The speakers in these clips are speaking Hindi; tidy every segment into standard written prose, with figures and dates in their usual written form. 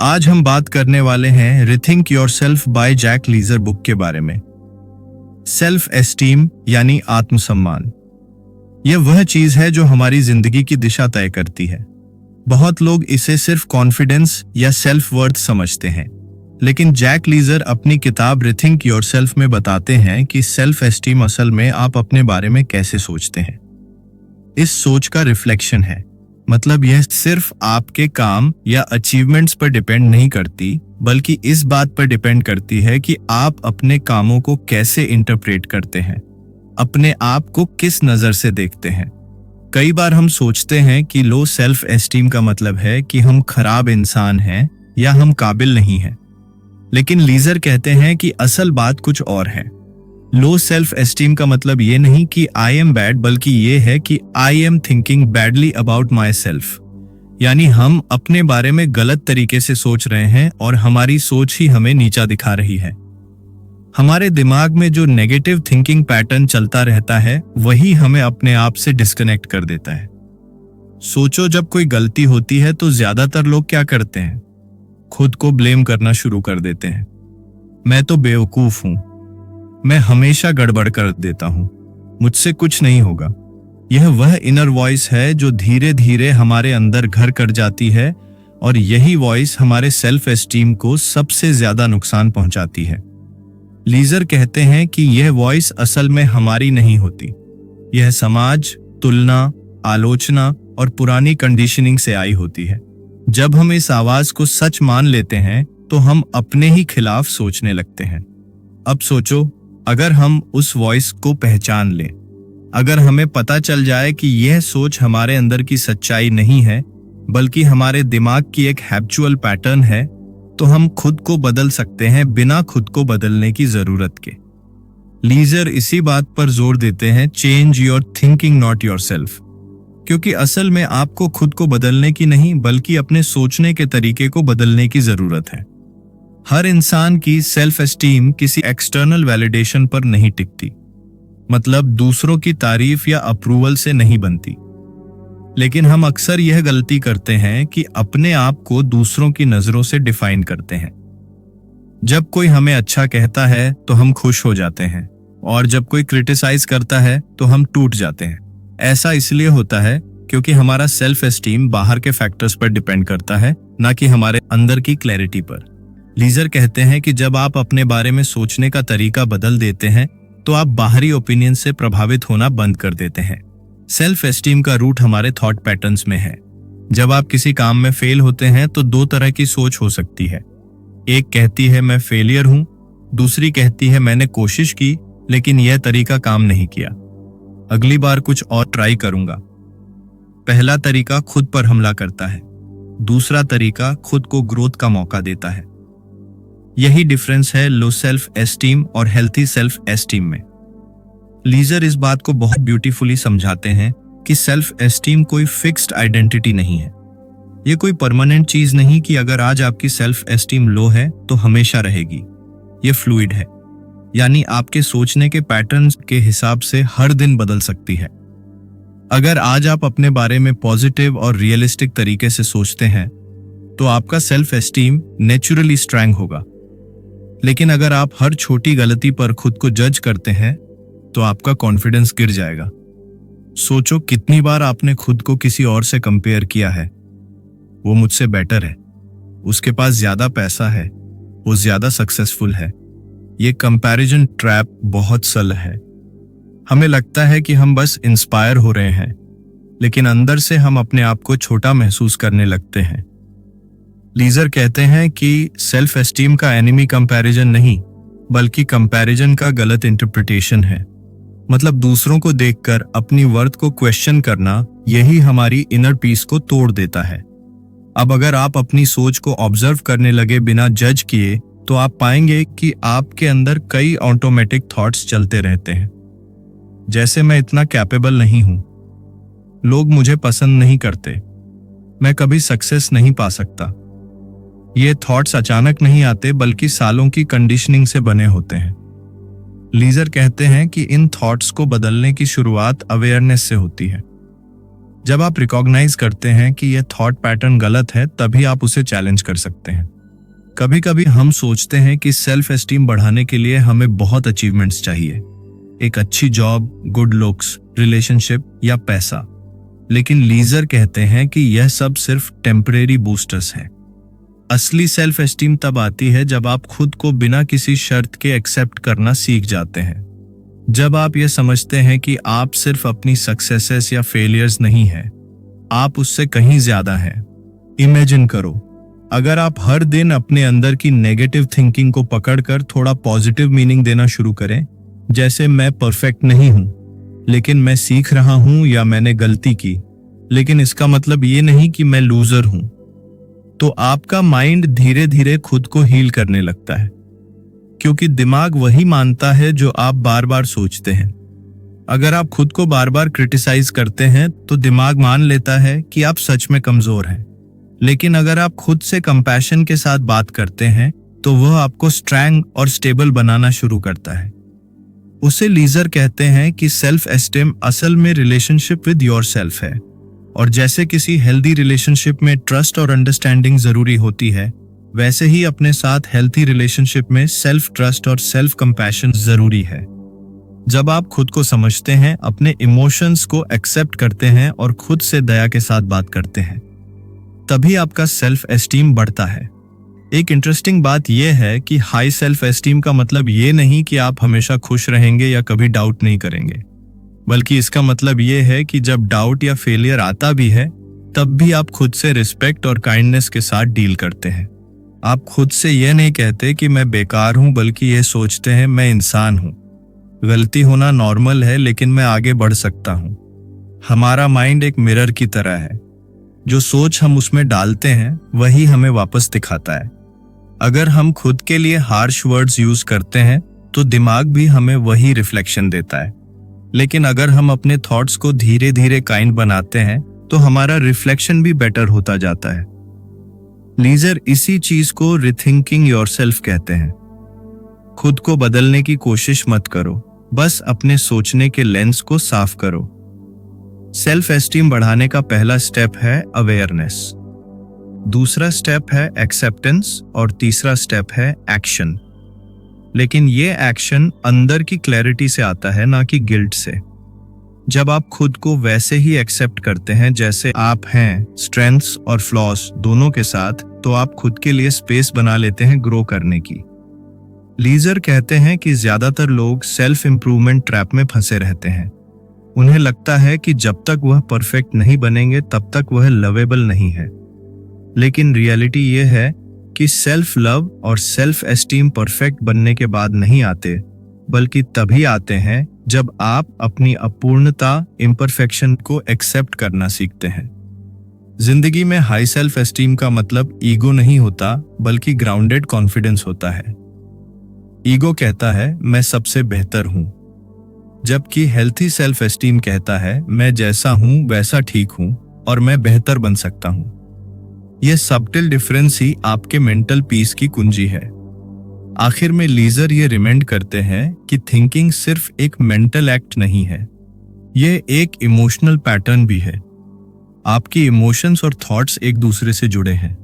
आज हम बात करने वाले हैं rethink yourself by Jack Leiser book के बारे में। सेल्फ एस्टीम यानी आत्मसम्मान, यह वह चीज है जो हमारी जिंदगी की दिशा तय करती है। बहुत लोग इसे सिर्फ कॉन्फिडेंस या सेल्फ वर्थ समझते हैं, लेकिन जैक लीजर अपनी किताब रिथिंक योरसेल्फ में बताते हैं कि सेल्फ एस्टीम असल में आप अपने बारे में कैसे सोचते हैं। इस सोच का रिफ्लेक्शन है, मतलब यह सिर्फ आपके काम या अचीवमेंट्स पर डिपेंड नहीं करती, बल्कि इस बात पर डिपेंड करती है कि आप अपने कामों को कैसे इंटरप्रेट करते हैं, अपने आप को किस नजर से देखते हैं। कई बार हम सोचते हैं कि लो सेल्फ एस्टीम का मतलब है कि हम खराब इंसान हैं या हम काबिल नहीं हैं, लेकिन लीजर कहते हैं कि असल बात कुछ और है। लो सेल्फ एस्टीम का मतलब ये नहीं कि आई एम बैड, बल्कि ये है कि I am thinking badly about my self, यानी हम अपने बारे में गलत तरीके से सोच रहे हैं और हमारी सोच ही हमें नीचा दिखा रही है। हमारे दिमाग में जो नेगेटिव थिंकिंग पैटर्न चलता रहता है वही हमें अपने आप से डिस्कनेक्ट कर देता है। सोचो, जब कोई गलती होती है तो ज्यादातर लोग क्या करते हैं? खुद को ब्लेम करना शुरू कर देते हैं। मैं तो बेवकूफ हूं, मैं हमेशा गड़बड़ कर देता हूं, मुझसे कुछ नहीं होगा। यह वह इनर वॉइस है जो धीरे धीरे हमारे अंदर घर कर जाती है, और यही वॉइस हमारे सेल्फ एस्टीम को सबसे ज्यादा नुकसान पहुंचाती है। लीजर कहते हैं कि यह वॉइस असल में हमारी नहीं होती, यह समाज, तुलना, आलोचना और पुरानी कंडीशनिंग से आई होती है। जब हम इस आवाज को सच मान लेते हैं तो हम अपने ही खिलाफ सोचने लगते हैं। अब सोचो, अगर हम उस वॉइस को पहचान लें, अगर हमें पता चल जाए कि यह सोच हमारे अंदर की सच्चाई नहीं है, बल्कि हमारे दिमाग की एक हैबिचुअल पैटर्न है, तो हम खुद को बदल सकते हैं बिना खुद को बदलने की जरूरत के। लीजर इसी बात पर जोर देते हैं, change your thinking not yourself, क्योंकि असल में आपको खुद को बदलने की नहीं, बल्कि अपने सोचने के तरीके को बदलने की जरूरत है। हर इंसान की सेल्फ एस्टीम किसी एक्सटर्नल वैलिडेशन पर नहीं टिकती, मतलब दूसरों की तारीफ या अप्रूवल से नहीं बनती। लेकिन हम अक्सर यह गलती करते हैं कि अपने आप को दूसरों की नजरों से डिफाइन करते हैं। जब कोई हमें अच्छा कहता है तो हम खुश हो जाते हैं, और जब कोई क्रिटिसाइज करता है तो हम टूट जाते हैं। ऐसा इसलिए होता है क्योंकि हमारा सेल्फ एस्टीम बाहर के फैक्टर्स पर डिपेंड करता है, ना कि हमारे अंदर की क्लैरिटी पर। लीजर कहते हैं कि जब आप अपने बारे में सोचने का तरीका बदल देते हैं तो आप बाहरी ओपिनियन से प्रभावित होना बंद कर देते हैं। सेल्फ एस्टीम का रूट हमारे थॉट पैटर्न्स में है। जब आप किसी काम में फेल होते हैं तो दो तरह की सोच हो सकती है। एक कहती है मैं फेलियर हूं, दूसरी कहती है मैंने कोशिश की लेकिन यह तरीका काम नहीं किया, अगली बार कुछ और ट्राई करूंगा। पहला तरीका खुद पर हमला करता है, दूसरा तरीका खुद को ग्रोथ का मौका देता है। यही डिफरेंस है लो सेल्फ एस्टीम और हेल्थी सेल्फ एस्टीम में। लीजर इस बात को बहुत ब्यूटीफुली समझाते हैं कि सेल्फ एस्टीम कोई फिक्स्ड आइडेंटिटी नहीं है। ये कोई परमानेंट चीज नहीं कि अगर आज आपकी सेल्फ एस्टीम लो है तो हमेशा रहेगी। ये फ्लूइड है, यानी आपके सोचने के पैटर्न्स के हिसाब से हर दिन बदल सकती है। अगर आज आप अपने बारे में पॉजिटिव और रियलिस्टिक तरीके से सोचते हैं तो आपका सेल्फ एस्टीम नेचुरली स्ट्रांग होगा। लेकिन अगर आप हर छोटी गलती पर खुद को जज करते हैं तो आपका कॉन्फिडेंस गिर जाएगा। सोचो, कितनी बार आपने खुद को किसी और से कंपेयर किया है। वो मुझसे बेटर है, उसके पास ज्यादा पैसा है, वो ज्यादा सक्सेसफुल है। ये कंपैरिजन ट्रैप बहुत सल है। हमें लगता है कि हम बस इंस्पायर हो रहे हैं, लेकिन अंदर से हम अपने आप को छोटा महसूस करने लगते हैं। लीजर कहते हैं कि सेल्फ एस्टीम का एनिमी कंपैरिजन नहीं, बल्कि कंपैरिजन का गलत इंटरप्रिटेशन है। मतलब दूसरों को देखकर अपनी वर्थ को क्वेश्चन करना, यही हमारी इनर पीस को तोड़ देता है। अब अगर आप अपनी सोच को ऑब्जर्व करने लगे बिना जज किए, तो आप पाएंगे कि आपके अंदर कई ऑटोमेटिक थॉट्स चलते रहते हैं, जैसे मैं इतना कैपेबल नहीं हूं, लोग मुझे पसंद नहीं करते, मैं कभी सक्सेस नहीं पा सकता। ये थॉट्स अचानक नहीं आते, बल्कि सालों की कंडीशनिंग से बने होते हैं। लीजर कहते हैं कि इन थॉट्स को बदलने की शुरुआत अवेयरनेस से होती है। जब आप रिकॉग्नाइज करते हैं कि यह थॉट पैटर्न गलत है, तभी आप उसे चैलेंज कर सकते हैं। कभी कभी हम सोचते हैं कि सेल्फ एस्टीम बढ़ाने के लिए हमें बहुत अचीवमेंट्स चाहिए, एक अच्छी जॉब, गुड लुक्स, रिलेशनशिप या पैसा। लेकिन लीजर कहते हैं कि यह सब सिर्फ टेम्परेरी बूस्टर्स हैं। असली सेल्फ एस्टीम तब आती है जब आप खुद को बिना किसी शर्त के एक्सेप्ट करना सीख जाते हैं। जब आप ये समझते हैं कि आप सिर्फ अपनी सक्सेसेस या फेलियर्स नहीं हैं, आप उससे कहीं ज्यादा हैं। इमेजिन करो, अगर आप हर दिन अपने अंदर की नेगेटिव थिंकिंग को पकड़कर थोड़ा पॉजिटिव मीनिंग देना शुरू करें, जैसे मैं परफेक्ट नहीं हूं लेकिन मैं सीख रहा हूं, या मैंने गलती की लेकिन इसका मतलब ये नहीं कि मैं लूजर हूं, तो आपका माइंड धीरे धीरे खुद को हील करने लगता है। क्योंकि दिमाग वही मानता है जो आप बार बार सोचते हैं। अगर आप खुद को बार बार क्रिटिसाइज करते हैं तो दिमाग मान लेता है कि आप सच में कमजोर हैं। लेकिन अगर आप खुद से कंपैशन के साथ बात करते हैं तो वह आपको स्ट्रॉन्ग और स्टेबल बनाना शुरू करता है। उसे लीजर कहते हैं कि सेल्फ एस्टीम असल में रिलेशनशिप विद योरसेल्फ है, और जैसे किसी हेल्दी रिलेशनशिप में ट्रस्ट और अंडरस्टैंडिंग जरूरी होती है, वैसे ही अपने साथ हेल्थी रिलेशनशिप में सेल्फ ट्रस्ट और सेल्फ कंपैशन जरूरी है। जब आप खुद को समझते हैं, अपने इमोशंस को एक्सेप्ट करते हैं और खुद से दया के साथ बात करते हैं, तभी आपका सेल्फ एस्टीम बढ़ता है। एक इंटरेस्टिंग बात यह है कि हाई सेल्फ एस्टीम का मतलब ये नहीं कि आप हमेशा खुश रहेंगे या कभी डाउट नहीं करेंगे, बल्कि इसका मतलब ये है कि जब डाउट या फेलियर आता भी है, तब भी आप खुद से रिस्पेक्ट और काइंडनेस के साथ डील करते हैं। आप खुद से यह नहीं कहते कि मैं बेकार हूं, बल्कि ये सोचते हैं मैं इंसान हूं, गलती होना नॉर्मल है, लेकिन मैं आगे बढ़ सकता हूं। हमारा माइंड एक मिरर की तरह है, जो सोच हम उसमें डालते हैं वही हमें वापस दिखाता है। अगर हम खुद के लिए हार्श वर्ड्स यूज करते हैं तो दिमाग भी हमें वही रिफ्लेक्शन देता है। लेकिन अगर हम अपने थॉट्स को धीरे धीरे काइंड बनाते हैं तो हमारा रिफ्लेक्शन भी बेटर होता जाता है। लीजर इसी चीज को रिथिंकिंग योरसेल्फ कहते हैं। खुद को बदलने की कोशिश मत करो, बस अपने सोचने के लेंस को साफ करो। सेल्फ एस्टीम बढ़ाने का पहला स्टेप है अवेयरनेस, दूसरा स्टेप है एक्सेप्टेंस और तीसरा स्टेप है एक्शन। लेकिन ये एक्शन अंदर की क्लैरिटी से आता है, ना कि गिल्ट से। जब आप खुद को वैसे ही एक्सेप्ट करते हैं जैसे आप हैं, स्ट्रेंथ्स और फ्लॉस दोनों के साथ, तो आप खुद के लिए स्पेस बना लेते हैं ग्रो करने की। लीजर कहते हैं कि ज्यादातर लोग सेल्फ इंप्रूवमेंट ट्रैप में फंसे रहते हैं। उन्हें लगता है कि जब तक वह परफेक्ट नहीं बनेंगे तब तक वह लवेबल नहीं है। लेकिन रियलिटी ये है कि सेल्फ लव और सेल्फ एस्टीम परफेक्ट बनने के बाद नहीं आते, बल्कि तभी आते हैं जब आप अपनी अपूर्णता, इम्परफेक्शन को एक्सेप्ट करना सीखते हैं। जिंदगी में हाई सेल्फ एस्टीम का मतलब ईगो नहीं होता, बल्कि ग्राउंडेड कॉन्फिडेंस होता है। ईगो कहता है मैं सबसे बेहतर हूं, जबकि हेल्थी सेल्फ एस्टीम कहता है मैं जैसा हूं वैसा ठीक हूं और मैं बेहतर बन सकता हूं। यह सबटिल डिफरेंस ही आपके मेंटल पीस की कुंजी है। आखिर में लीजर ये रिमाइंड करते हैं कि थिंकिंग सिर्फ एक मेंटल एक्ट नहीं है, यह एक इमोशनल पैटर्न भी है। आपकी इमोशंस और थॉट्स एक दूसरे से जुड़े हैं।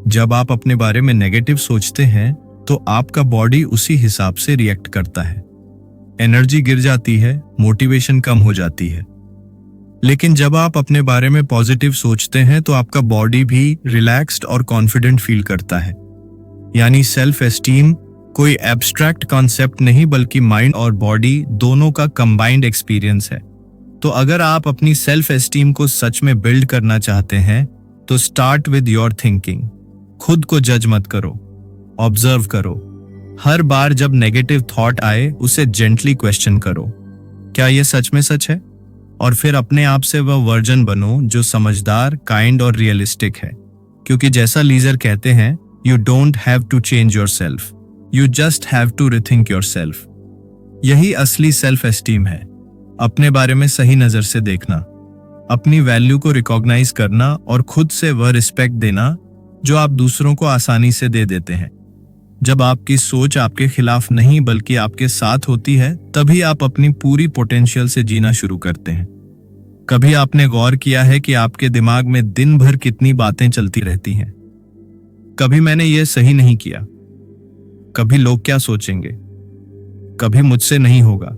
जब आप अपने बारे में नेगेटिव सोचते हैं तो आपका बॉडी उसी हिसाब से रिएक्ट करता है। एनर्जी गिर जाती है, मोटिवेशन कम हो जाती है। लेकिन जब आप अपने बारे में पॉजिटिव सोचते हैं तो आपका बॉडी भी रिलैक्स्ड और कॉन्फिडेंट फील करता है। यानी सेल्फ एस्टीम कोई एब्स्ट्रैक्ट कॉन्सेप्ट नहीं, बल्कि माइंड और बॉडी दोनों का कंबाइंड एक्सपीरियंस है। तो अगर आप अपनी सेल्फ एस्टीम को सच में बिल्ड करना चाहते हैं तो स्टार्ट विद योर थिंकिंग। खुद को जज मत करो, ऑब्जर्व करो। हर बार जब नेगेटिव थॉट आए उसे जेंटली क्वेश्चन करो, क्या यह सच में सच है? और फिर अपने आप से वह वर्जन बनो जो समझदार, काइंड और रियलिस्टिक है। क्योंकि जैसा लीजर कहते हैं, you don't have to change yourself, you just have to rethink yourself. यही असली सेल्फ एस्टीम है, अपने बारे में सही नजर से देखना, अपनी वैल्यू को रिकॉग्नाइज करना और खुद से वह रिस्पेक्ट देना जो आप दूसरों को आसानी से दे देते हैं। जब आपकी सोच आपके खिलाफ नहीं बल्कि आपके साथ होती है, तभी आप अपनी पूरी पोटेंशियल से जीना शुरू करते हैं। कभी आपने गौर किया है कि आपके दिमाग में दिन भर कितनी बातें चलती रहती हैं? कभी मैंने ये सही नहीं किया, कभी लोग क्या सोचेंगे, कभी मुझसे नहीं होगा।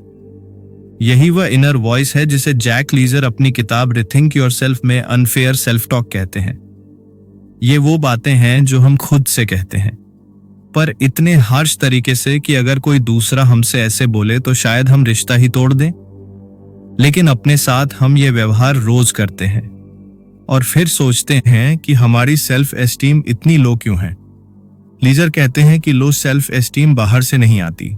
यही वह इनर वॉइस है जिसे जैक लीजर अपनी किताब रिथिंक योरसेल्फ में अनफेयर सेल्फ टॉक कहते हैं। ये वो बातें हैं जो हम खुद से कहते हैं, पर इतने हार्श तरीके से कि अगर कोई दूसरा हमसे ऐसे बोले तो शायद हम रिश्ता ही तोड़ दें। लेकिन अपने साथ हम ये व्यवहार रोज करते हैं और फिर सोचते हैं कि हमारी सेल्फ एस्टीम इतनी लो क्यों है। लीजर कहते हैं कि लो सेल्फ एस्टीम बाहर से नहीं आती,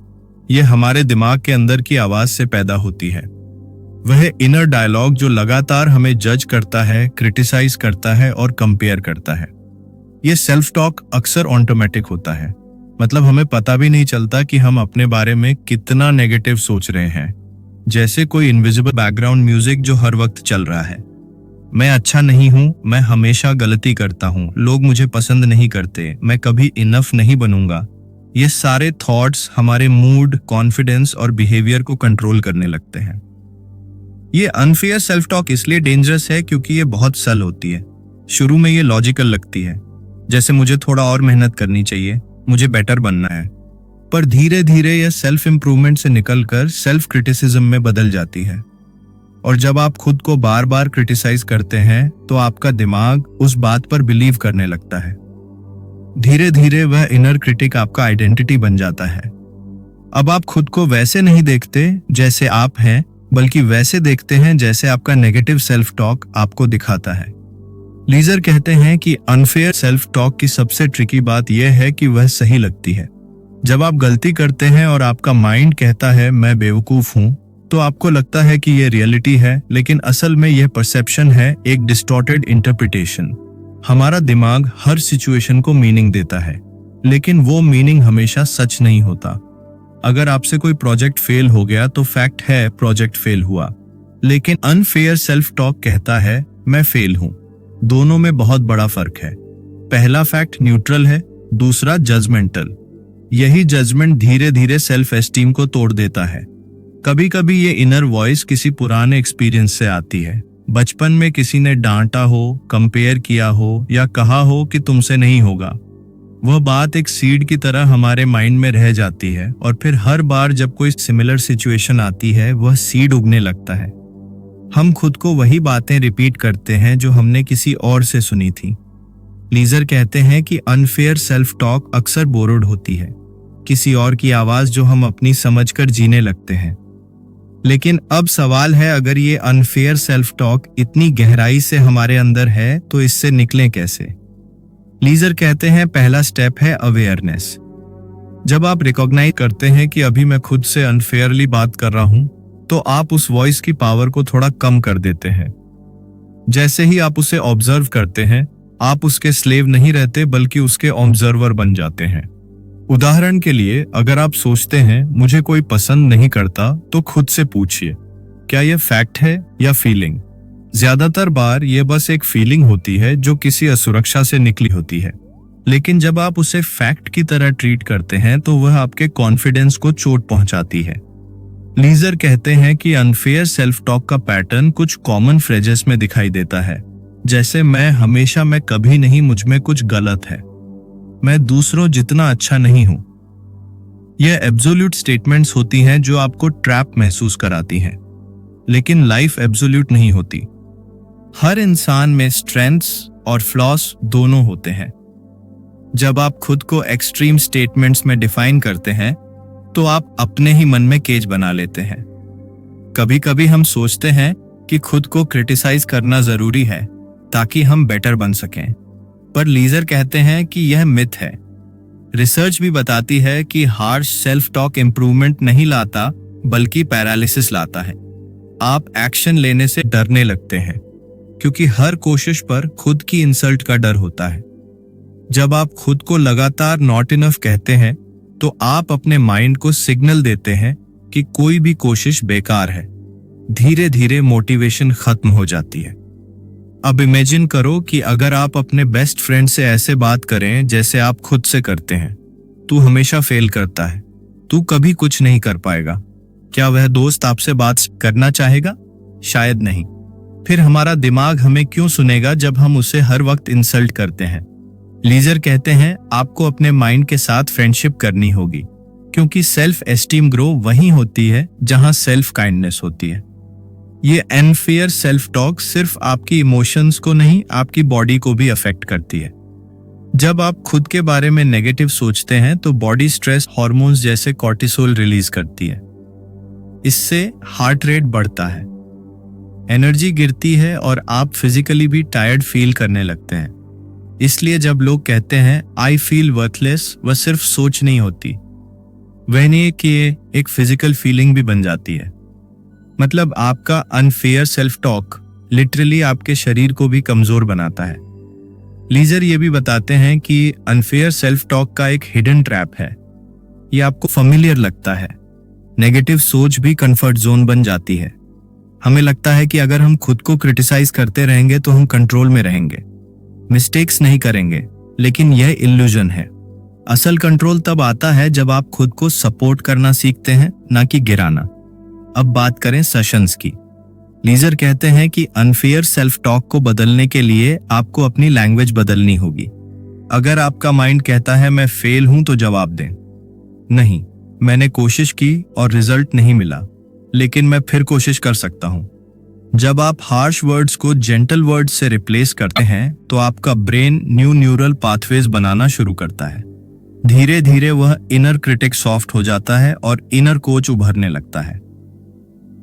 ये हमारे दिमाग के अंदर की आवाज से पैदा होती है। वह इनर डायलॉग जो लगातार हमें जज करता है, क्रिटिसाइज करता है और कंपेयर करता है। ये सेल्फ टॉक अक्सर ऑटोमेटिक होता है, मतलब हमें पता भी नहीं चलता कि हम अपने बारे में कितना नेगेटिव सोच रहे हैं। जैसे कोई इनविजिबल बैकग्राउंड म्यूजिक जो हर वक्त चल रहा है। मैं अच्छा नहीं हूं, मैं हमेशा गलती करता हूं, लोग मुझे पसंद नहीं करते, मैं कभी इनफ नहीं बनूंगा। ये सारे थॉट्स हमारे मूड, कॉन्फिडेंस और बिहेवियर को कंट्रोल करने लगते हैं। ये अनफेयर सेल्फ टॉक इसलिए डेंजरस है क्योंकि ये बहुत सल होती है। शुरू में ये लॉजिकल लगती है, जैसे मुझे थोड़ा और मेहनत करनी चाहिए, मुझे बेटर बनना है। पर धीरे धीरे यह सेल्फ इंप्रूवमेंट से निकलकर सेल्फ क्रिटिसिज्म में बदल जाती है। और जब आप खुद को बार बार क्रिटिसाइज करते हैं तो आपका दिमाग उस बात पर बिलीव करने लगता है। धीरे धीरे वह इनर क्रिटिक आपका आइडेंटिटी बन जाता है। अब आप खुद को वैसे नहीं देखते जैसे आप हैं, बल्कि वैसे देखते हैं जैसे आपका नेगेटिव सेल्फ टॉक आपको दिखाता है। लीजर कहते हैं कि अनफेयर सेल्फ टॉक की सबसे ट्रिकी बात यह है कि वह सही लगती है। जब आप गलती करते हैं और आपका माइंड कहता है मैं बेवकूफ हूं, तो आपको लगता है कि यह रियलिटी है, लेकिन असल में यह परसेप्शन है, एक डिस्टॉर्टेड इंटरप्रिटेशन। हमारा दिमाग हर सिचुएशन को मीनिंग देता है, लेकिन वो मीनिंग हमेशा सच नहीं होता। अगर आपसे कोई प्रोजेक्ट फेल हो गया तो फैक्ट है प्रोजेक्ट फेल हुआ, लेकिन अनफेयर सेल्फ टॉक कहता है मैं फेल हूं। दोनों में बहुत बड़ा फर्क है। पहला फैक्ट न्यूट्रल है, दूसरा जजमेंटल। यही जजमेंट धीरे धीरे सेल्फ एस्टीम को तोड़ देता है। कभी कभी ये इनर वॉइस किसी पुराने एक्सपीरियंस से आती है। बचपन में किसी ने डांटा हो, कंपेयर किया हो या कहा हो कि तुमसे नहीं होगा। वह बात एक सीड की तरह हमारे माइंड में रह जाती है और फिर हर बार जब कोई सिमिलर सिचुएशन आती है वह सीड उगने लगता है। हम खुद को वही बातें रिपीट करते हैं जो हमने किसी और से सुनी थी। लीजर कहते हैं कि अनफेयर सेल्फ टॉक अक्सर बोरोड होती है, किसी और की आवाज जो हम अपनी समझकर जीने लगते हैं। लेकिन अब सवाल है, अगर ये अनफेयर सेल्फ टॉक इतनी गहराई से हमारे अंदर है तो इससे निकलें कैसे? लीजर कहते हैं पहला स्टेप है अवेयरनेस। जब आप रिकॉग्नाइज करते हैं कि अभी मैं खुद से अनफेयरली बात कर रहा हूं, तो आप उस वॉइस की पावर को थोड़ा कम कर देते हैं। जैसे ही आप उसे ऑब्जर्व करते हैं, आप उसके स्लेव नहीं रहते बल्कि उसके ऑब्जर्वर बन जाते हैं। उदाहरण के लिए, अगर आप सोचते हैं मुझे कोई पसंद नहीं करता, तो खुद से पूछिए क्या यह फैक्ट है या फीलिंग। ज्यादातर बार यह बस एक फीलिंग होती है जो किसी असुरक्षा से निकली होती है, लेकिन जब आप उसे फैक्ट की तरह ट्रीट करते हैं तो वह आपके कॉन्फिडेंस को चोट पहुंचाती है। लीजर कहते हैं कि अनफेयर सेल्फ टॉक का पैटर्न कुछ कॉमन फ्रेजेस में दिखाई देता है, जैसे मैं हमेशा, मैं कभी नहीं, मुझ में कुछ गलत है, मैं दूसरों जितना अच्छा नहीं हूं। यह एब्सोल्यूट स्टेटमेंट्स होती हैं जो आपको ट्रैप महसूस कराती हैं, लेकिन लाइफ एब्सोल्यूट नहीं होती। हर इंसान में स्ट्रेंथ्स और फ्लॉस दोनों होते हैं। जब आप खुद को एक्सट्रीम स्टेटमेंट्स में डिफाइन करते हैं तो आप अपने ही मन में केज बना लेते हैं। कभी कभी हम सोचते हैं कि खुद को क्रिटिसाइज करना जरूरी है ताकि हम बेटर बन सकें, पर लीजर कहते हैं कि यह मिथ है। रिसर्च भी बताती है कि हार्श सेल्फ टॉक इंप्रूवमेंट नहीं लाता बल्कि पैरालिसिस लाता है। आप एक्शन लेने से डरने लगते हैं क्योंकि हर कोशिश पर खुद की इंसल्ट का डर होता है। जब आप खुद को लगातार नॉट इनफ कहते हैं तो आप अपने माइंड को सिग्नल देते हैं कि कोई भी कोशिश बेकार है। धीरे धीरे मोटिवेशन खत्म हो जाती है। अब इमेजिन करो कि अगर आप अपने बेस्ट फ्रेंड से ऐसे बात करें जैसे आप खुद से करते हैं, तू हमेशा फेल करता है, तू कभी कुछ नहीं कर पाएगा। क्या वह दोस्त आपसे बात करना चाहेगा? शायद नहीं। फिर हमारा दिमाग हमें क्यों सुनेगा जब हम उसे हर वक्त इंसल्ट करते हैं? लीजर कहते हैं आपको अपने माइंड के साथ फ्रेंडशिप करनी होगी, क्योंकि सेल्फ एस्टीम ग्रो वहीं होती है जहां सेल्फ काइंडनेस होती है। ये अनफेयर सेल्फ टॉक सिर्फ आपकी इमोशंस को नहीं, आपकी बॉडी को भी अफेक्ट करती है। जब आप खुद के बारे में नेगेटिव सोचते हैं तो बॉडी स्ट्रेस हार्मोन्स जैसे कॉर्टिसोल रिलीज करती है। इससे हार्ट रेट बढ़ता है, एनर्जी गिरती है और आप फिजिकली भी टायर्ड फील करने लगते हैं। इसलिए जब लोग कहते हैं आई फील वर्थलेस, वह सिर्फ सोच नहीं होती, वह नहीं कि एक फिजिकल फीलिंग भी बन जाती है। मतलब आपका अनफेयर सेल्फ टॉक लिटरली आपके शरीर को भी कमजोर बनाता है। लीजर ये भी बताते हैं कि अनफेयर सेल्फ टॉक का एक हिडन ट्रैप है। ये आपको फैमिलियर लगता है। नेगेटिव सोच भी कंफर्ट जोन बन जाती है। हमें लगता है कि अगर हम खुद को क्रिटिसाइज करते रहेंगे तो हम कंट्रोल में रहेंगे, मिस्टेक्स नहीं करेंगे, लेकिन यह इल्यूजन है। असल कंट्रोल तब आता है जब आप खुद को सपोर्ट करना सीखते हैं, ना कि गिराना। अब बात करें सेशंस की। लीजर कहते हैं कि अनफेयर सेल्फ टॉक को बदलने के लिए आपको अपनी लैंग्वेज बदलनी होगी। अगर आपका माइंड कहता है मैं फेल हूं तो जवाब दें, नहीं, मैंने कोशिश की और रिजल्ट नहीं मिला, लेकिन मैं फिर कोशिश कर सकता हूं। जब आप हार्श वर्ड्स को जेंटल वर्ड्स से रिप्लेस करते हैं तो आपका ब्रेन न्यू न्यूरल पाथवेज बनाना शुरू करता है। धीरे धीरे वह इनर क्रिटिक सॉफ्ट हो जाता है और इनर कोच उभरने लगता है।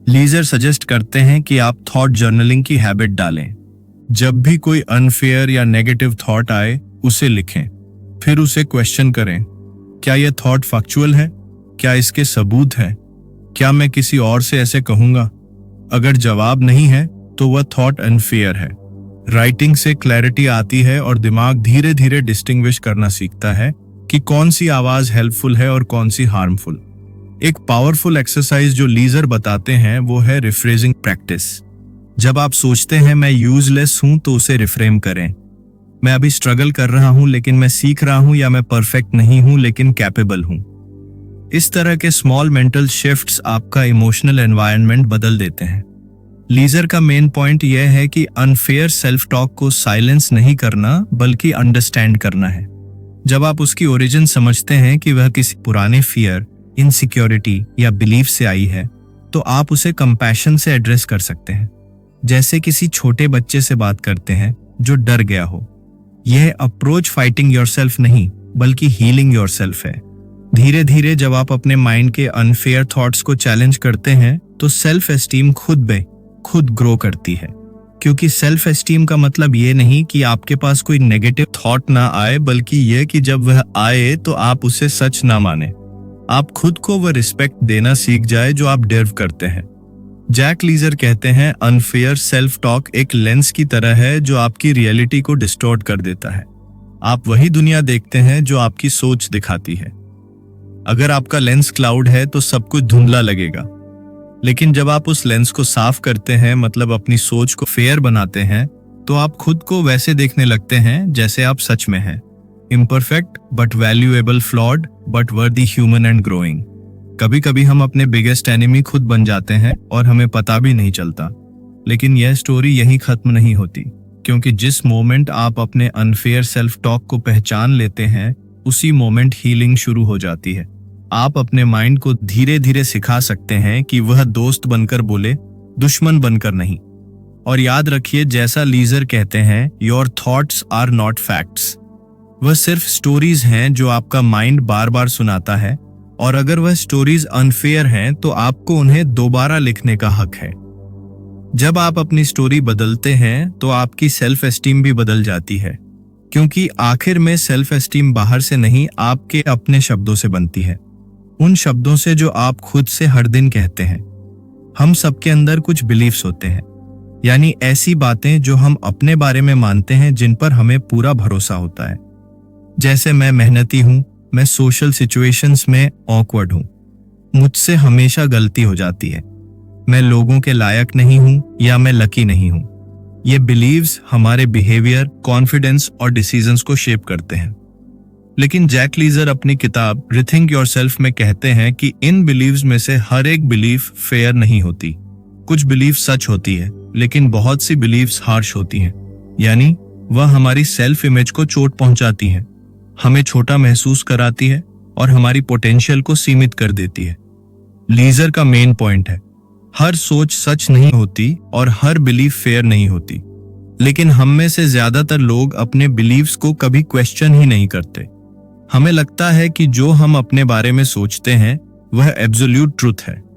लीजर सजेस्ट करते हैं कि आप थॉट जर्नलिंग की हैबिट डालें। जब भी कोई अनफेयर या नेगेटिव थॉट आए उसे लिखें, फिर उसे क्वेश्चन करें, क्या यह थॉट फैक्चुअल है? क्या इसके सबूत हैं? क्या मैं किसी और से ऐसे कहूंगा? अगर जवाब नहीं है तो वह थॉट अनफेयर है। राइटिंग से क्लैरिटी आती है और दिमाग धीरे धीरे डिस्टिंग्विश करना सीखता है कि कौन सी आवाज हेल्पफुल है और कौन सी हार्मफुल। एक पावरफुल एक्सरसाइज जो लीजर बताते हैं वो है रिफ्रेजिंग प्रैक्टिस। जब आप सोचते हैं मैं यूजलेस हूं तो उसे रिफ्रेम करें। मैं अभी स्ट्रगल कर रहा हूं लेकिन मैं सीख रहा हूं, या मैं परफेक्ट नहीं हूं लेकिन कैपेबल हूं। इस तरह के स्मॉल मेंटल शिफ्ट्स आपका इमोशनल एनवायरनमेंट बदल देते हैं। लीजर का मेन पॉइंट यह है कि अनफेयर सेल्फ टॉक को साइलेंस नहीं करना बल्कि अंडरस्टैंड करना है। जब आप उसकी ओरिजिन समझते हैं कि वह किसी पुराने फियर, इनसिक्योरिटी या बिलीफ से आई है, तो आप उसे कंपैशन से एड्रेस कर सकते हैं, जैसे किसी छोटे बच्चे से बात करते हैं जो डर गया हो। यह अप्रोच फाइटिंग योरसेल्फ नहीं बल्कि हीलिंग योरसेल्फ है। धीरे धीरे जब आप अपने माइंड के अनफेयर थॉट्स को चैलेंज करते हैं तो सेल्फ एस्टीम खुद ग्रो करती है। क्योंकि सेल्फ एस्टीम का मतलब ये नहीं कि आपके पास कोई नेगेटिव थॉट ना आए, बल्कि यह कि जब वह आए तो आप उसे सच ना माने। आप खुद को वह रिस्पेक्ट देना सीख जाए जो आप डिजर्व करते हैं। जैक लीजर कहते हैं अनफेयर सेल्फ टॉक एक लेंस की तरह है जो आपकी रियलिटी को डिस्टॉर्ट कर देता है। आप वही दुनिया देखते हैं जो आपकी सोच दिखाती है। अगर आपका लेंस क्लाउड है तो सब कुछ धुंधला लगेगा, लेकिन जब आप उस लेंस को साफ करते हैं, मतलब अपनी सोच को फेयर बनाते हैं, तो आप खुद को वैसे देखने लगते हैं जैसे आप सच में हैं। Imperfect but valuable, flawed but वर्दी, ह्यूमन एंड ग्रोइंग। कभी कभी हम अपने बिगेस्ट एनिमी खुद बन जाते हैं और हमें पता भी नहीं चलता। लेकिन यह स्टोरी यहीं खत्म नहीं होती, क्योंकि जिस मोमेंट आप अपने अनफेयर सेल्फ टॉक को पहचान लेते हैं उसी मोमेंट हीलिंग शुरू हो जाती है। आप अपने माइंड को धीरे धीरे सिखा सकते हैं कि वह दोस्त बनकर बोले, दुश्मन बनकर नहीं। और याद रखिए, जैसा लीजर कहते हैं, your thoughts are not facts. वह सिर्फ स्टोरीज हैं जो आपका माइंड बार बार सुनाता है, और अगर वह स्टोरीज अनफेयर हैं तो आपको उन्हें दोबारा लिखने का हक है। जब आप अपनी स्टोरी बदलते हैं तो आपकी सेल्फ एस्टीम भी बदल जाती है, क्योंकि आखिर में सेल्फ एस्टीम बाहर से नहीं, आपके अपने शब्दों से बनती है। उन शब्दों से जो आप खुद से हर दिन कहते हैं। हम सबके अंदर कुछ बिलीफ्स होते हैं, यानी ऐसी बातें जो हम अपने बारे में मानते हैं जिन पर हमें पूरा भरोसा होता है। जैसे मैं मेहनती हूं, मैं सोशल सिचुएशंस में ऑकवर्ड हूं, मुझसे हमेशा गलती हो जाती है, मैं लोगों के लायक नहीं हूं या मैं लकी नहीं हूं। ये बिलीव्स हमारे बिहेवियर, कॉन्फिडेंस और डिसीजंस को शेप करते हैं। लेकिन जैक लीजर अपनी किताब रिथिंक योरसेल्फ में कहते हैं कि इन बिलीव्स में से हर एक बिलीफ फेयर नहीं होती। कुछ बिलीफ सच होती है, लेकिन बहुत सी बिलीफ्स हार्श होती हैं, यानी वह हमारी सेल्फ इमेज को चोट पहुंचाती हैं, हमें छोटा महसूस कराती है और हमारी पोटेंशियल को सीमित कर देती है। लीजर का मेन पॉइंट है, हर सोच सच नहीं होती और हर बिलीफ फेयर नहीं होती, लेकिन हम में से ज्यादातर लोग अपने बिलीव्स को कभी क्वेश्चन ही नहीं करते। हमें लगता है कि जो हम अपने बारे में सोचते हैं वह एब्सोल्यूट ट्रुथ है।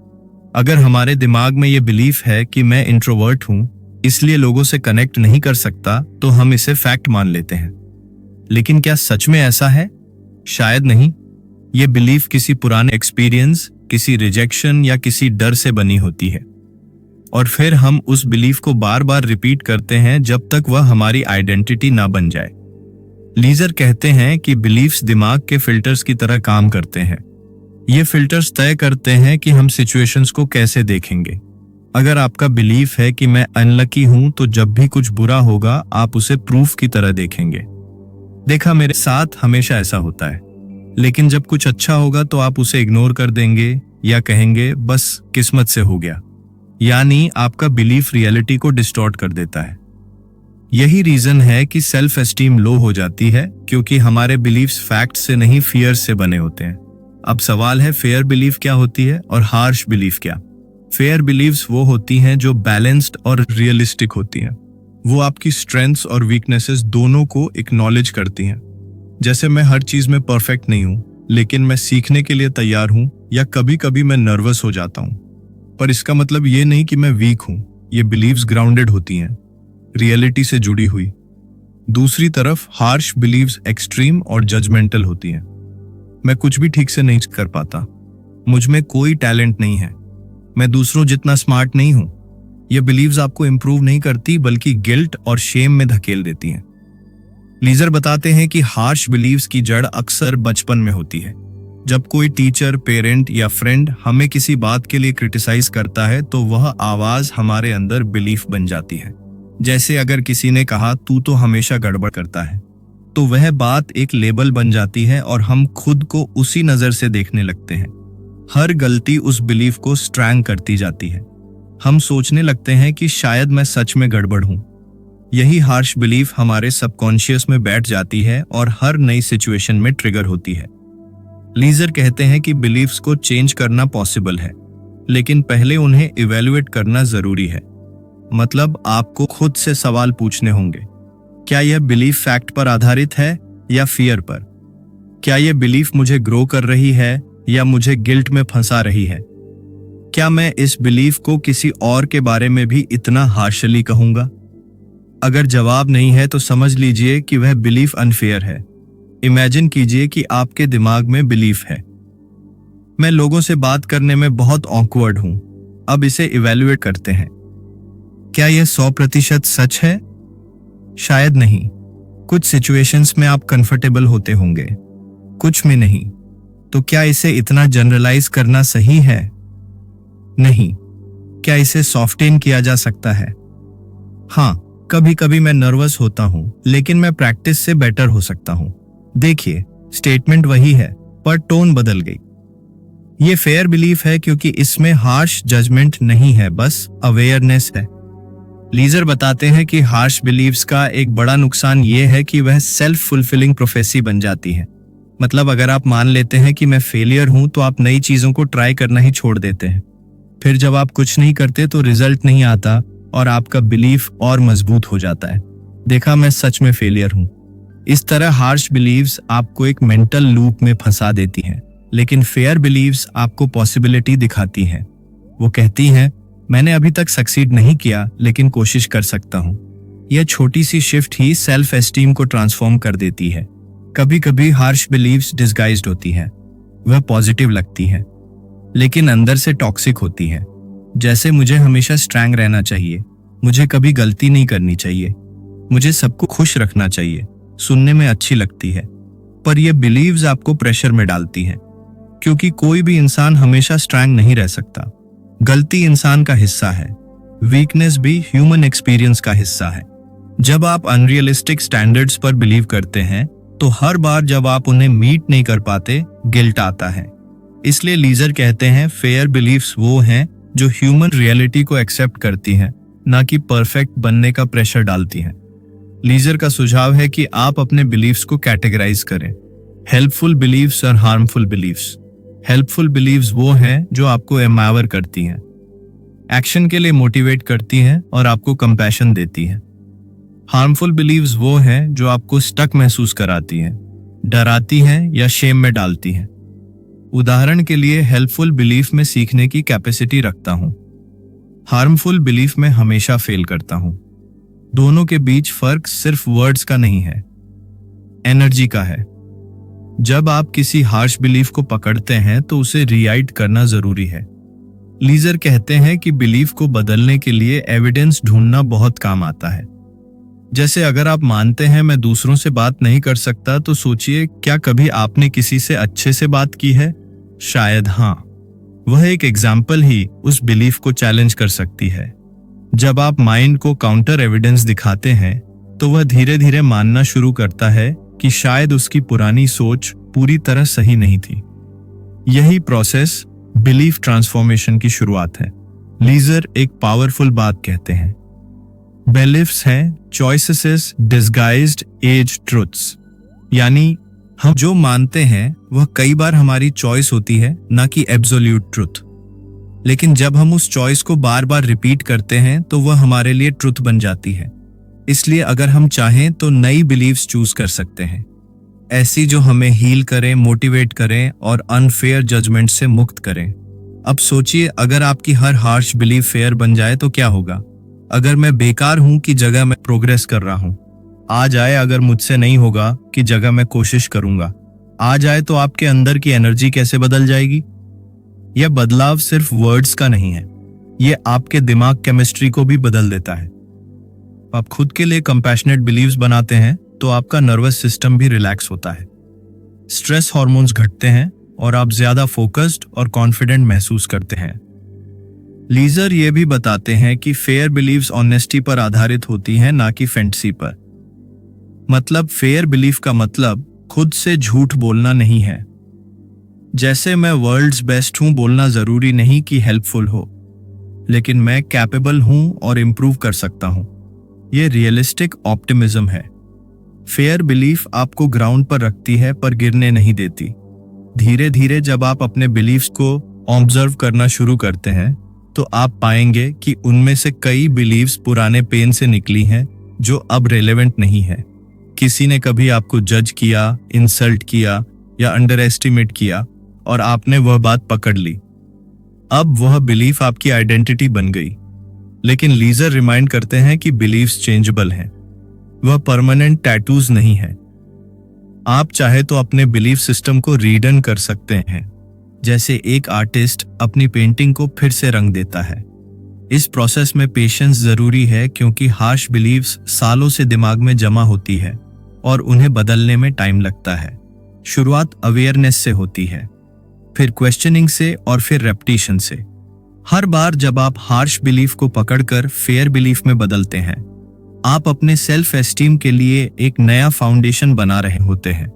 अगर हमारे दिमाग में यह बिलीफ है कि मैं इंट्रोवर्ट हूं, इसलिए लोगों से कनेक्ट नहीं कर सकता, तो हम इसे फैक्ट मान लेते हैं। लेकिन क्या सच में ऐसा है? शायद नहीं। यह बिलीफ किसी पुराने एक्सपीरियंस, किसी रिजेक्शन या किसी डर से बनी होती है, और फिर हम उस बिलीफ को बार बार रिपीट करते हैं जब तक वह हमारी आइडेंटिटी ना बन जाए। लीजर कहते हैं कि बिलीफ्स दिमाग के फिल्टर्स की तरह काम करते हैं। ये फिल्टर्स तय करते हैं कि हम सिचुएशंस को कैसे देखेंगे। अगर आपका बिलीफ है कि मैं अनलकी हूं, तो जब भी कुछ बुरा होगा आप उसे प्रूफ की तरह देखेंगे। देखा, मेरे साथ हमेशा ऐसा होता है। लेकिन जब कुछ अच्छा होगा तो आप उसे इग्नोर कर देंगे या कहेंगे बस किस्मत से हो गया। यानी आपका बिलीफ रियलिटी को डिस्टॉर्ट कर देता है। यही रीजन है कि सेल्फ एस्टीम लो हो जाती है, क्योंकि हमारे बिलीफ्स फैक्ट से नहीं फियर से बने होते हैं। अब सवाल है, फेयर बिलीफ क्या होती है और हार्श बिलीफ क्या? फेयर बिलीफ्स वो होती हैं जो बैलेंस्ड और रियलिस्टिक होती हैं। वो आपकी स्ट्रेंथ्स और वीकनेसेस दोनों को एक्नॉलेज करती हैं। जैसे मैं हर चीज में परफेक्ट नहीं हूं, लेकिन मैं सीखने के लिए तैयार हूं, या कभी कभी मैं नर्वस हो जाता हूं, पर इसका मतलब ये नहीं कि मैं वीक हूं। ये बिलीव्स ग्राउंडेड होती हैं, रियलिटी से जुड़ी हुई। दूसरी तरफ हार्श बिलीव्स एक्सट्रीम और जजमेंटल होती हैं। मैं कुछ भी ठीक से नहीं कर पाता, मुझ में कोई टैलेंट नहीं है, मैं दूसरों जितना स्मार्ट नहीं हूं। ये बिलीव्स आपको इंप्रूव नहीं करती, बल्कि गिल्ट और शेम में धकेल देती हैं। लीजर बताते हैं कि हार्श बिलीव्स की जड़ अक्सर बचपन में होती है। जब कोई टीचर, पेरेंट या फ्रेंड हमें किसी बात के लिए क्रिटिसाइज करता है, तो वह आवाज हमारे अंदर बिलीफ बन जाती है। जैसे अगर किसी ने कहा तू तो हमेशा गड़बड़ करता है, तो वह बात एक लेबल बन जाती है और हम खुद को उसी नजर से देखने लगते हैं। हर गलती उस बिलीफ को स्ट्रैंग करती जाती है। हम सोचने लगते हैं कि शायद मैं सच में गड़बड़ हूं। यही हार्श बिलीफ हमारे सबकॉन्शियस में बैठ जाती है और हर नई सिचुएशन में ट्रिगर होती है। लीजर कहते हैं कि बिलीफ्स को चेंज करना पॉसिबल है, लेकिन पहले उन्हें इवैल्यूएट करना जरूरी है। मतलब आपको खुद से सवाल पूछने होंगे, क्या यह बिलीफ फैक्ट पर आधारित है या फियर पर? क्या यह बिलीफ मुझे ग्रो कर रही है या मुझे गिल्ट में फंसा रही है? क्या मैं इस बिलीफ को किसी और के बारे में भी इतना हार्शली कहूंगा? अगर जवाब नहीं है तो समझ लीजिए कि वह बिलीफ अनफेयर है। इमेजिन कीजिए कि आपके दिमाग में बिलीफ है, मैं लोगों से बात करने में बहुत ऑकवर्ड हूं। अब इसे इवैल्यूएट करते हैं। क्या यह 100% सच है? शायद नहीं। कुछ सिचुएशंस में आप कंफर्टेबल होते होंगे, कुछ में नहीं। तो क्या इसे इतना जनरलाइज करना सही है? नहीं। क्या इसे सॉफ्टेन किया जा सकता है? हाँ, कभी कभी मैं नर्वस होता हूं, लेकिन मैं प्रैक्टिस से बेटर हो सकता हूं। देखिए, स्टेटमेंट वही है, पर टोन बदल गई। ये फेयर बिलीफ है क्योंकि इसमें हार्श जजमेंट नहीं है, बस अवेयरनेस है। लीजर बताते हैं कि हार्श बिलीव्स का एक बड़ा नुकसान ये है कि वह सेल्फ फुलफिलिंग प्रोफेसी बन जाती है। मतलब अगर आप मान लेते हैं कि मैं फेलियर हूं, तो आप नई चीजों को ट्राई करना ही छोड़ देते हैं। फिर जब आप कुछ नहीं करते तो रिजल्ट नहीं आता और आपका बिलीफ और मजबूत हो जाता है। देखा, मैं सच में फेलियर हूं। इस तरह हार्श बिलीव्स आपको एक मेंटल लूप में फंसा देती हैं, लेकिन फेयर बिलीव्स आपको पॉसिबिलिटी दिखाती हैं। वो कहती हैं, मैंने अभी तक सक्सीड नहीं किया, लेकिन कोशिश कर सकता हूं। यह छोटी सी शिफ्ट ही सेल्फ एस्टीम को ट्रांसफॉर्म कर देती है। कभी कभी हार्श बिलीव्स डिस्गाइज्ड होती हैं। वह पॉजिटिव लगती हैं, लेकिन अंदर से टॉक्सिक होती हैं। जैसे मुझे हमेशा स्ट्रांग रहना चाहिए, मुझे कभी गलती नहीं करनी चाहिए, मुझे सबको खुश रखना चाहिए। सुनने में अच्छी लगती है, पर यह बिलीव्स आपको प्रेशर में डालती हैं, क्योंकि कोई भी इंसान हमेशा स्ट्रांग नहीं रह सकता। गलती इंसान का हिस्सा है, वीकनेस भी ह्यूमन एक्सपीरियंस का हिस्सा है। जब आप अनरियलिस्टिक स्टैंडर्ड्स पर बिलीव करते हैं, तो हर बार जब आप उन्हें मीट नहीं कर पाते, गिल्ट आता है। इसलिए लीजर कहते हैं फेयर बिलीफ्स वो हैं जो ह्यूमन रियलिटी को एक्सेप्ट करती हैं, ना कि परफेक्ट बनने का प्रेशर डालती हैं। लीजर का सुझाव है कि आप अपने बिलीव्स को कैटेगराइज करें, हेल्पफुल बिलीव्स और हार्मफुल बिलीव्स। हेल्पफुल बिलीव्स वो हैं जो आपको एम्पावर करती हैं, एक्शन के लिए मोटिवेट करती हैं और आपको कंपैशन देती हैं। हार्मफुल बिलीव्स वो हैं जो आपको स्टक महसूस कराती हैं, डराती हैं या शेम में डालती हैं। उदाहरण के लिए, हेल्पफुल बिलीफ में सीखने की कैपेसिटी रखता हूं, हार्मफुल बिलीफ में हमेशा फेल करता हूं। दोनों के बीच फर्क सिर्फ वर्ड्स का नहीं है, एनर्जी का है। जब आप किसी हार्श बिलीफ को पकड़ते हैं तो उसे रिराइट करना जरूरी है। लीजर कहते हैं कि बिलीफ को बदलने के लिए एविडेंस ढूंढना बहुत काम आता है। जैसे अगर आप मानते हैं मैं दूसरों से बात नहीं कर सकता, तो सोचिए क्या कभी आपने किसी से अच्छे से बात की है? शायद हाँ। वह एक एग्जाम्पल ही उस बिलीफ को चैलेंज कर सकती है। जब आप माइंड को काउंटर एविडेंस दिखाते हैं तो वह धीरे धीरे मानना शुरू करता है कि शायद उसकी पुरानी सोच पूरी तरह सही नहीं थी। यही प्रोसेस बिलीफ ट्रांसफॉर्मेशन की शुरुआत है। लीजर एक पावरफुल बात कहते हैं, बिलीफ्स हैं चॉइसेस डिस्गाइज्ड एज ट्रुथ्स। यानी हम जो मानते हैं वह कई बार हमारी चॉइस होती है, ना कि एब्सोल्यूट ट्रुथ। लेकिन जब हम उस चॉइस को बार बार रिपीट करते हैं तो वह हमारे लिए ट्रुथ बन जाती है। इसलिए अगर हम चाहें तो नई बिलीव्स चूज कर सकते हैं, ऐसी जो हमें हील करें, मोटिवेट करें और अनफेयर जजमेंट से मुक्त करें। अब सोचिए, अगर आपकी हर हार्श बिलीफ फेयर बन जाए तो क्या होगा? अगर मैं बेकार हूं की जगह मैं प्रोग्रेस कर रहा हूं आ जाए, अगर मुझसे नहीं होगा की जगह मैं कोशिश करूंगा आ जाए, तो आपके अंदर की एनर्जी कैसे बदल जाएगी? यह बदलाव सिर्फ वर्ड्स का नहीं है, यह आपके दिमाग केमिस्ट्री को भी बदल देता है। आप खुद के लिए कंपैशनेट बिलीव्स बनाते हैं तो आपका नर्वस सिस्टम भी रिलैक्स होता है, स्ट्रेस हार्मोन्स घटते हैं और आप ज्यादा फोकस्ड और कॉन्फिडेंट महसूस करते हैं। लीजर ये भी बताते हैं कि फेयर बिलीव्स ऑनेस्टी पर आधारित होती हैं, ना कि फैंटेसी पर। मतलब फेयर बिलीफ का मतलब खुद से झूठ बोलना नहीं है। जैसे मैं वर्ल्ड्स बेस्ट हूं बोलना जरूरी नहीं कि हेल्पफुल हो, लेकिन मैं कैपेबल हूं और इंप्रूव कर सकता हूं। यह रियलिस्टिक ऑप्टिमिज्म है। फेयर बिलीफ आपको ग्राउंड पर रखती है पर गिरने नहीं देती। धीरे धीरे जब आप अपने बिलीफ्स को ऑब्जर्व करना शुरू करते हैं तो आप पाएंगे कि उनमें से कई बिलीव्स पुराने पेन से निकली हैं जो अब रेलेवेंट नहीं है। किसी ने कभी आपको जज किया, इंसल्ट किया या अंडर एस्टिमेट किया और आपने वह बात पकड़ ली। अब वह बिलीफ आपकी आइडेंटिटी बन गई। लेकिन लीजर रिमाइंड करते हैं कि बिलीफ्स चेंजेबल हैं, वह परमानेंट टैटूज नहीं है। आप चाहे तो अपने बिलीफ सिस्टम को रीडन कर सकते हैं, जैसे एक आर्टिस्ट अपनी पेंटिंग को फिर से रंग देता है। इस प्रोसेस में पेशेंस जरूरी है, क्योंकि हार्श बिलीव्स सालों से दिमाग में जमा होती है और उन्हें बदलने में टाइम लगता है। शुरुआत अवेयरनेस से होती है, फिर क्वेश्चनिंग से और फिर रेपिटेशन से। हर बार जब आप हार्श बिलीफ को पकड़कर फेयर बिलीफ में बदलते हैं, आप अपने सेल्फ एस्टीम के लिए एक नया फाउंडेशन बना रहे होते हैं।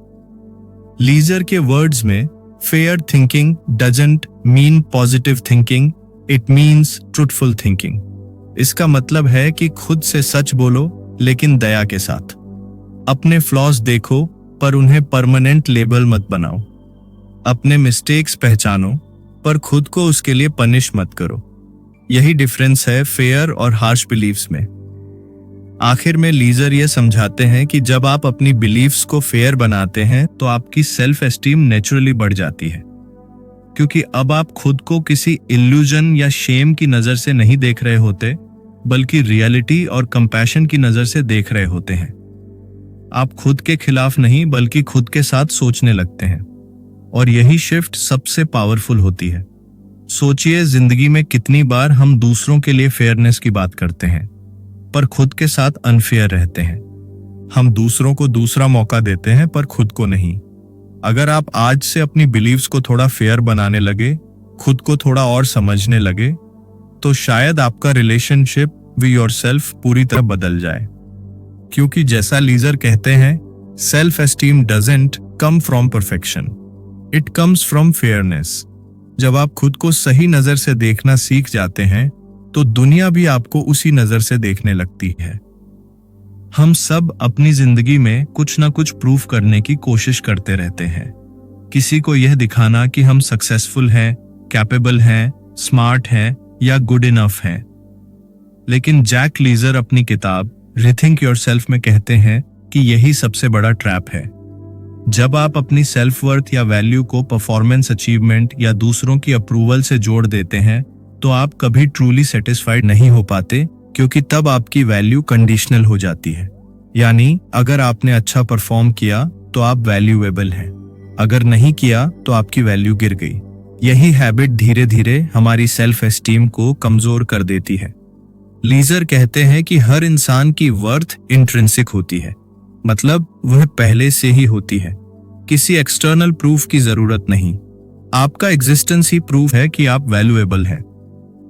लीजर के वर्ड्स में, fair thinking doesn't mean positive thinking, it means truthful thinking. इसका मतलब है कि खुद से सच बोलो, लेकिन दया के साथ। अपने फ्लॉज देखो पर उन्हें परमानेंट लेबल मत बनाओ। अपने मिस्टेक्स पहचानो पर खुद को उसके लिए पनिश मत करो। यही डिफरेंस है फेयर और हार्श बिलीफ्स में। आखिर में लीजर ये समझाते हैं कि जब आप अपनी बिलीफ्स को फेयर बनाते हैं तो आपकी सेल्फ एस्टीम नेचुरली बढ़ जाती है, क्योंकि अब आप खुद को किसी इल्यूजन या शेम की नजर से नहीं देख रहे होते, बल्कि रियलिटी और कंपैशन की नजर से देख रहे होते हैं। आप खुद के खिलाफ नहीं बल्कि खुद के साथ सोचने लगते हैं, और यही शिफ्ट सबसे पावरफुल होती है। सोचिए, जिंदगी में कितनी बार हम दूसरों के लिए फेयरनेस की बात करते हैं पर खुद के साथ अनफेयर रहते हैं। हम दूसरों को दूसरा मौका देते हैं पर खुद को नहीं। अगर आप आज से अपनी बिलीव्स को थोड़ा फेयर बनाने लगे, खुद को थोड़ा और समझने लगे, तो शायद आपका रिलेशनशिप विद योरसेल्फ पूरी तरह बदल जाए। क्योंकि जैसा लीजर कहते हैं, self esteem doesn't come from perfection, it comes from fairness. जब आप खुद को सही नजर से देखना सीख जाते हैं तो दुनिया भी आपको उसी नजर से देखने लगती है। हम सब अपनी जिंदगी में कुछ ना कुछ प्रूफ करने की कोशिश करते रहते हैं। किसी को यह दिखाना कि हम सक्सेसफुल हैं, कैपेबल हैं, स्मार्ट हैं या गुड इनफ हैं। लेकिन जैक लीजर अपनी किताब रिथिंक योरसेल्फ में कहते हैं कि यही सबसे बड़ा ट्रैप है। जब आप अपनी सेल्फ वर्थ या वैल्यू को परफॉर्मेंस, अचीवमेंट या दूसरों की अप्रूवल से जोड़ देते हैं तो आप कभी ट्रूली सेटिस्फाइड नहीं हो पाते, क्योंकि तब आपकी वैल्यू कंडीशनल हो जाती है। यानी अगर आपने अच्छा परफॉर्म किया तो आप वैल्यूएबल हैं, अगर नहीं किया तो आपकी वैल्यू गिर गई। यही हैबिट धीरे धीरे हमारी सेल्फ एस्टीम को कमजोर कर देती है। लीजर कहते हैं कि हर इंसान की वर्थ इंट्रिंसिक होती है, मतलब वह पहले से ही होती है, किसी एक्सटर्नल प्रूफ की जरूरत नहीं। आपका एग्जिस्टेंस ही प्रूफ है कि आप वैल्यूएबल हैं।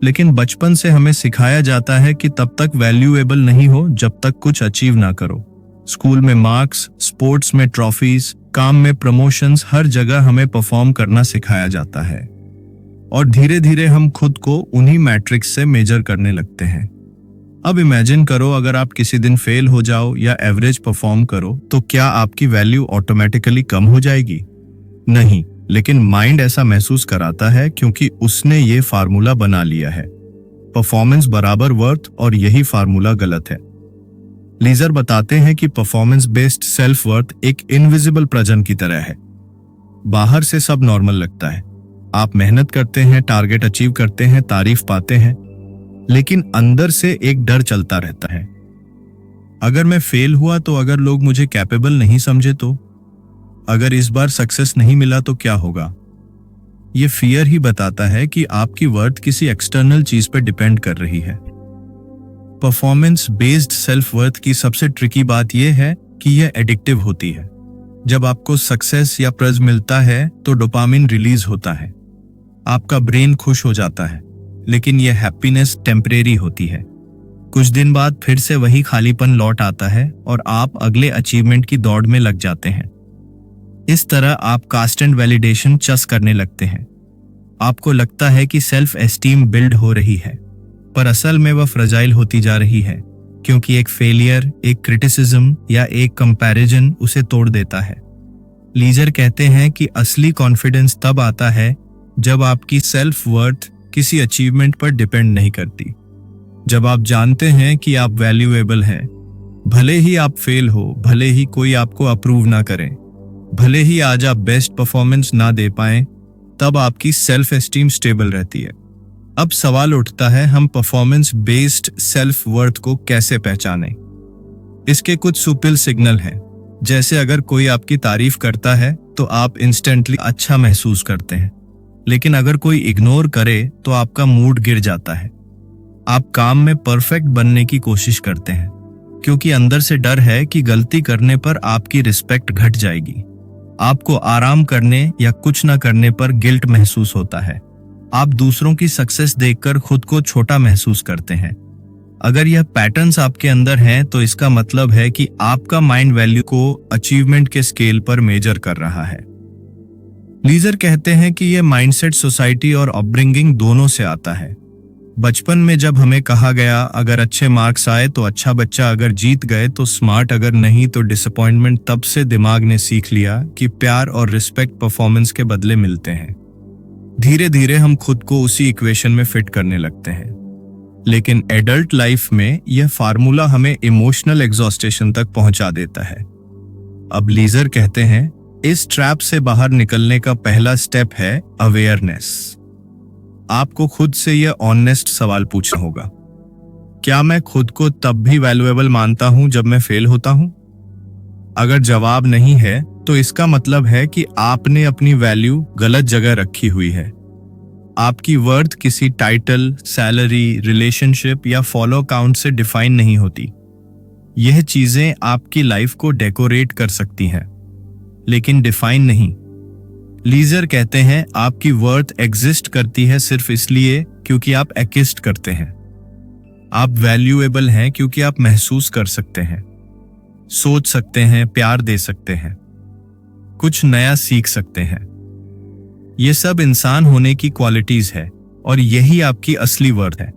लेकिन बचपन से हमें सिखाया जाता है कि तब तक वैल्यूएबल नहीं हो जब तक कुछ अचीव ना करो। स्कूल में मार्क्स, स्पोर्ट्स में ट्रॉफीज, काम में प्रमोशंस, हर जगह हमें परफॉर्म करना सिखाया जाता है और धीरे धीरे हम खुद को उन्हीं मैट्रिक्स से मेजर करने लगते हैं। अब इमेजिन करो, अगर आप किसी दिन फेल हो जाओ या एवरेज परफॉर्म करो तो क्या आपकी वैल्यू ऑटोमेटिकली कम हो जाएगी? नहीं, लेकिन माइंड ऐसा महसूस कराता है क्योंकि उसने ये फार्मूला बना लिया है, परफॉर्मेंस बराबर वर्थ, और यही फार्मूला गलत है। लीजर बताते हैं कि परफॉर्मेंस बेस्ड सेल्फ वर्थ एक इनविजिबल प्रजन की तरह है। बाहर से सब नॉर्मल लगता है, आप मेहनत करते हैं, टारगेट अचीव करते हैं, तारीफ पाते हैं, लेकिन अंदर से एक डर चलता रहता है। अगर मैं फेल हुआ तो, अगर लोग मुझे कैपेबल नहीं समझे तो, अगर इस बार सक्सेस नहीं मिला तो क्या होगा? ये फियर ही बताता है कि आपकी वर्थ किसी एक्सटर्नल चीज पर डिपेंड कर रही है। परफॉर्मेंस बेस्ड सेल्फ वर्थ की सबसे ट्रिकी बात यह है कि यह एडिक्टिव होती है। जब आपको सक्सेस या प्राइज मिलता है तो डोपामिन रिलीज होता है, आपका ब्रेन खुश हो जाता है, लेकिन यह हैप्पीनेस टेम्परेरी होती है। कुछ दिन बाद फिर से वही खालीपन लौट आता है और आप अगले अचीवमेंट की दौड़ में लग जाते हैं। इस तरह आप कांस्टेंट वैलिडेशन चस करने लगते हैं। आपको लगता है कि सेल्फ एस्टीम बिल्ड हो रही है, पर असल में वह फ्रजाइल होती जा रही है, क्योंकि एक फेलियर, एक क्रिटिसिज्म या एक कंपैरिजन उसे तोड़ देता है। लीजर कहते हैं कि असली कॉन्फिडेंस तब आता है जब आपकी सेल्फ वर्थ किसी अचीवमेंट पर डिपेंड नहीं करती। जब आप जानते हैं कि आप वैल्यूएबल हैं, भले ही आप फेल हो, भले ही कोई आपको अप्रूव ना करे, भले ही आज आप बेस्ट परफॉर्मेंस ना दे पाएं, तब आपकी सेल्फ एस्टीम स्टेबल रहती है। अब सवाल उठता है, हम परफॉर्मेंस बेस्ड सेल्फ वर्थ को कैसे पहचानें? इसके कुछ सुपिल सिग्नल हैं। जैसे अगर कोई आपकी तारीफ करता है तो आप इंस्टेंटली अच्छा महसूस करते हैं, लेकिन अगर कोई इग्नोर करे तो आपका मूड गिर जाता है। आप काम में परफेक्ट बनने की कोशिश करते हैं, क्योंकि अंदर से डर है कि गलती करने पर आपकी रिस्पेक्ट घट जाएगी। आपको आराम करने या कुछ ना करने पर गिल्ट महसूस होता है। आप दूसरों की सक्सेस देखकर खुद को छोटा महसूस करते हैं। अगर यह पैटर्न्स आपके अंदर हैं तो इसका मतलब है कि आपका माइंड वैल्यू को अचीवमेंट के स्केल पर मेजर कर रहा है। लीजर कहते हैं कि यह माइंडसेट सोसाइटी और अपब्रिंगिंग दोनों से आता है। बचपन में जब हमें कहा गया अगर अच्छे मार्क्स आए तो अच्छा बच्चा, अगर जीत गए तो स्मार्ट, अगर नहीं तो डिसअपॉइंटमेंट, तब से दिमाग ने सीख लिया कि प्यार और रिस्पेक्ट परफॉर्मेंस के बदले मिलते हैं। धीरे धीरे हम खुद को उसी इक्वेशन में फिट करने लगते हैं। लेकिन एडल्ट लाइफ में यह फार्मूला हमें इमोशनल एग्जॉस्टेशन तक पहुंचा देता है। अब लीजर कहते हैं, इस ट्रैप से बाहर निकलने का पहला स्टेप है अवेयरनेस। आपको खुद से यह ऑनेस्ट सवाल पूछना होगा, क्या मैं खुद को तब भी वैल्यूएबल मानता हूं जब मैं फेल होता हूं? अगर जवाब नहीं है तो इसका मतलब है कि आपने अपनी वैल्यू गलत जगह रखी हुई है। आपकी वर्थ किसी टाइटल, सैलरी, रिलेशनशिप या फॉलो काउंट से डिफाइन नहीं होती। यह चीजें आपकी लाइफ को डेकोरेट कर सकती हैं, लेकिन डिफाइन नहीं। लीजर कहते हैं, आपकी वर्थ एग्जिस्ट करती है सिर्फ इसलिए क्योंकि आप एक्जिस्ट करते हैं। आप वैल्यूएबल हैं क्योंकि आप महसूस कर सकते हैं, सोच सकते हैं, प्यार दे सकते हैं, कुछ नया सीख सकते हैं। ये सब इंसान होने की क्वालिटीज है और यही आपकी असली वर्थ है।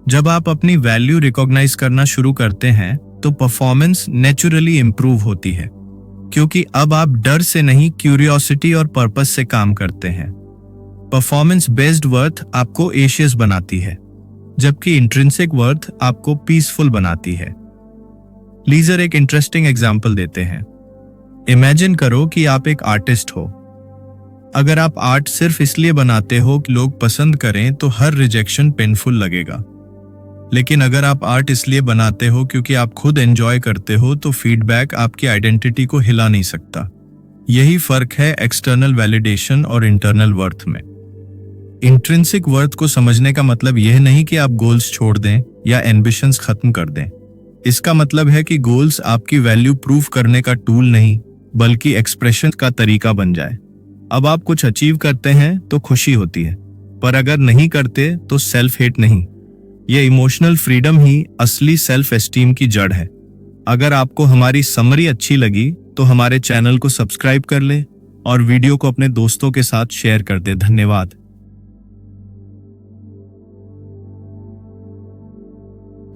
जब आप अपनी वैल्यू रिकॉग्नाइज करना शुरू करते हैं तो परफॉर्मेंस नेचुरली इंप्रूव होती है, क्योंकि अब आप डर से नहीं, क्यूरियोसिटी और पर्पस से काम करते हैं। परफॉर्मेंस बेस्ड वर्थ आपको एशियस बनाती है, जबकि इंट्रिंसिक वर्थ आपको पीसफुल बनाती है। लीजर एक इंटरेस्टिंग एग्जाम्पल देते हैं। इमेजिन करो कि आप एक आर्टिस्ट हो। अगर आप आर्ट सिर्फ इसलिए बनाते हो कि लोग पसंद करें तो हर रिजेक्शन पेनफुल लगेगा। लेकिन अगर आप आर्ट इसलिए बनाते हो क्योंकि आप खुद एंजॉय करते हो तो फीडबैक आपकी आइडेंटिटी को हिला नहीं सकता। यही फर्क है एक्सटर्नल वैलिडेशन और इंटरनल वर्थ में। इंट्रिंसिक वर्थ को समझने का मतलब यह नहीं कि आप गोल्स छोड़ दें या एम्बिशंस खत्म कर दें। इसका मतलब है कि गोल्स आपकी वैल्यू प्रूव करने का टूल नहीं, बल्कि एक्सप्रेशन का तरीका बन जाए। अब आप कुछ अचीव करते हैं तो खुशी होती है, पर अगर नहीं करते तो सेल्फ हेट नहीं। ये इमोशनल फ्रीडम ही असली सेल्फ एस्टीम की जड़ है। अगर आपको हमारी समरी अच्छी लगी तो हमारे चैनल को सब्सक्राइब कर ले और वीडियो को अपने दोस्तों के साथ शेयर कर दे। धन्यवाद।